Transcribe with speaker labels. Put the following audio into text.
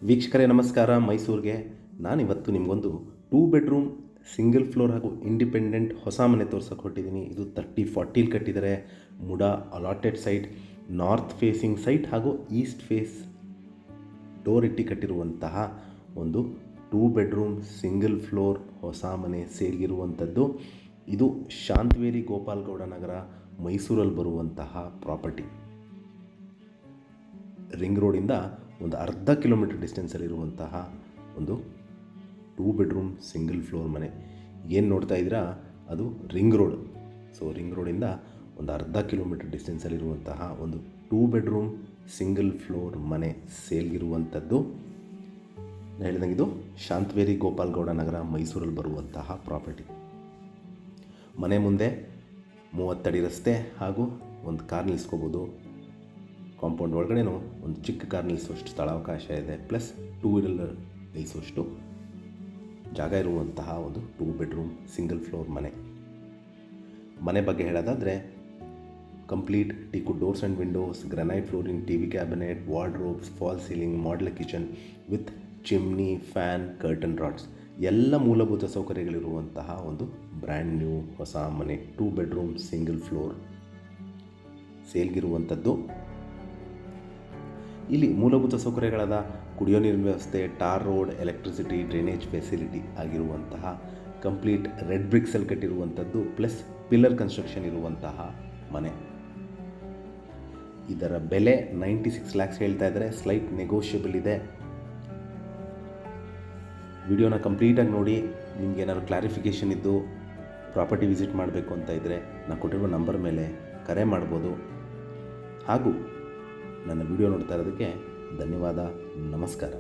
Speaker 1: ವೀಕ್ಷಕರೇ ನಮಸ್ಕಾರ. ಮೈಸೂರಿಗೆ ನಾನಿವತ್ತು ನಿಮಗೊಂದು 2 ಬೆಡ್ರೂಮ್ ಸಿಂಗಲ್ ಫ್ಲೋರ್ ಹಾಗೂ ಇಂಡಿಪೆಂಡೆಂಟ್ ಹೊಸ ಮನೆ ತೋರ್ಸೋಕೆ ಹೊರಟಿದ್ದೀನಿ. ಇದು 30-40 ಕಟ್ಟಿದ್ದಾರೆ. MUDA allotted site, north facing site ಹಾಗೂ ಈಸ್ಟ್ ಫೇಸ್ ಡೋರ್ ಇಟ್ಟು ಕಟ್ಟಿರುವಂತಹ ಒಂದು 2 ಬೆಡ್ರೂಮ್ ಸಿಂಗಲ್ ಫ್ಲೋರ್ ಹೊಸ ಮನೆ ಸೇಲ್ಗಿರುವಂಥದ್ದು. ಇದು ಶಾಂತವೇರಿ ಗೋಪಾಲಗೌಡ ನಗರ, ಮೈಸೂರಲ್ಲಿ ಬರುವಂತಹ ಪ್ರಾಪರ್ಟಿ. ರಿಂಗ್ ರೋಡಿಂದ ಒಂದು ಅರ್ಧ ಕಿಲೋಮೀಟರ್ ಡಿಸ್ಟೆನ್ಸಲ್ಲಿರುವಂತಹ ಒಂದು 2 ಬೆಡ್ರೂಮ್ ಸಿಂಗಲ್ ಫ್ಲೋರ್ ಮನೆ. ಏನು ನೋಡ್ತಾ ಇದ್ದೀರಾ ಅದು ರಿಂಗ್ ರೋಡ್. ಸೊ ರಿಂಗ್ ರೋಡಿಂದ ಒಂದು ಅರ್ಧ ಕಿಲೋಮೀಟರ್ ಡಿಸ್ಟೆನ್ಸಲ್ಲಿರುವಂತಹ ಒಂದು 2 ಬೆಡ್ರೂಮ್ ಸಿಂಗಲ್ ಫ್ಲೋರ್ ಮನೆ ಸೇಲ್ಗಿರುವಂಥದ್ದು. ನಾನು ಹೇಳಿದಂಗೆ ಇದು ಶಾಂತವೇರಿ ಗೋಪಾಲಗೌಡ ನಗರ, ಮೈಸೂರಲ್ಲಿ ಬರುವಂತಹ ಪ್ರಾಪರ್ಟಿ. ಮನೆ ಮುಂದೆ 30 ಅಡಿ ರಸ್ತೆ ಹಾಗೂ ಒಂದು ಕಾರ್ ನಿಲ್ಲಿಸ್ಕೋಬೋದು. ಕಾಂಪೌಂಡ್ ಒಳಗಡೆನೂ ಒಂದು ಚಿಕ್ಕ ಕಾರ್ ನಿಲ್ಲಿಸುವಷ್ಟು ಸ್ಥಳಾವಕಾಶ ಇದೆ, ಪ್ಲಸ್ 2 ವೀಲರ್ ನಿಲ್ಲಿಸುವಷ್ಟು ಜಾಗ ಇರುವಂತಹ ಒಂದು 2 ಬೆಡ್ರೂಮ್ ಸಿಂಗಲ್ ಫ್ಲೋರ್ ಮನೆ. ಮನೆ ಬಗ್ಗೆ ಹೇಳೋದಾದರೆ complete ಟೀಕುಡ್ doors and Windows, granite flooring, TV cabinet, wardrobes, fall ceiling, modular kitchen with chimney, fan, curtain rods ಎಲ್ಲ ಮೂಲಭೂತ ಸೌಕರ್ಯಗಳಿರುವಂತಹ ಒಂದು ಬ್ರ್ಯಾಂಡ್ ನ್ಯೂ ಹೊಸ ಮನೆ 2 ಬೆಡ್ರೂಮ್ ಸಿಂಗಲ್ ಫ್ಲೋರ್ ಸೇಲ್ಗಿರುವಂಥದ್ದು. ಇಲ್ಲಿ ಮೂಲಭೂತ ಸೌಕರ್ಯಗಳಾದ ಕುಡಿಯೋ ನೀರಿನ ವ್ಯವಸ್ಥೆ, tar road, electricity, drainage facility ಆಗಿರುವಂತಹ ಕಂಪ್ಲೀಟ್ ರೆಡ್ ಬ್ರಿಕ್ಸಲ್ಲಿ ಕಟ್ಟಿರುವಂಥದ್ದು, ಪ್ಲಸ್ ಪಿಲ್ಲರ್ ಕನ್ಸ್ಟ್ರಕ್ಷನ್ ಇರುವಂತಹ ಮನೆ. ಇದರ ಬೆಲೆ 96 lakhs ಹೇಳ್ತಾ ಇದ್ದಾರೆ. ಸ್ಲೈಟ್ ನೆಗೋಷಿಯಬಲ್ ಇದೆ. ವಿಡಿಯೋನ ಕಂಪ್ಲೀಟಾಗಿ ನೋಡಿ. ನಿಮ್ಗೆ ಏನಾದ್ರು ಕ್ಲಾರಿಫಿಕೇಷನ್ ಇದ್ದು ಪ್ರಾಪರ್ಟಿ ವಿಸಿಟ್ ಮಾಡಬೇಕು ಅಂತ ಇದ್ದರೆ ನಾನು ಕೊಟ್ಟಿರುವ ನಂಬರ್ ಮೇಲೆ ಕರೆ ಮಾಡ್ಬೋದು. ಹಾಗೂ ನನ್ನ ವಿಡಿಯೋ ನೋಡ್ತಾ ಇರೋದಕ್ಕೆ ಧನ್ಯವಾದ. ನಮಸ್ಕಾರ.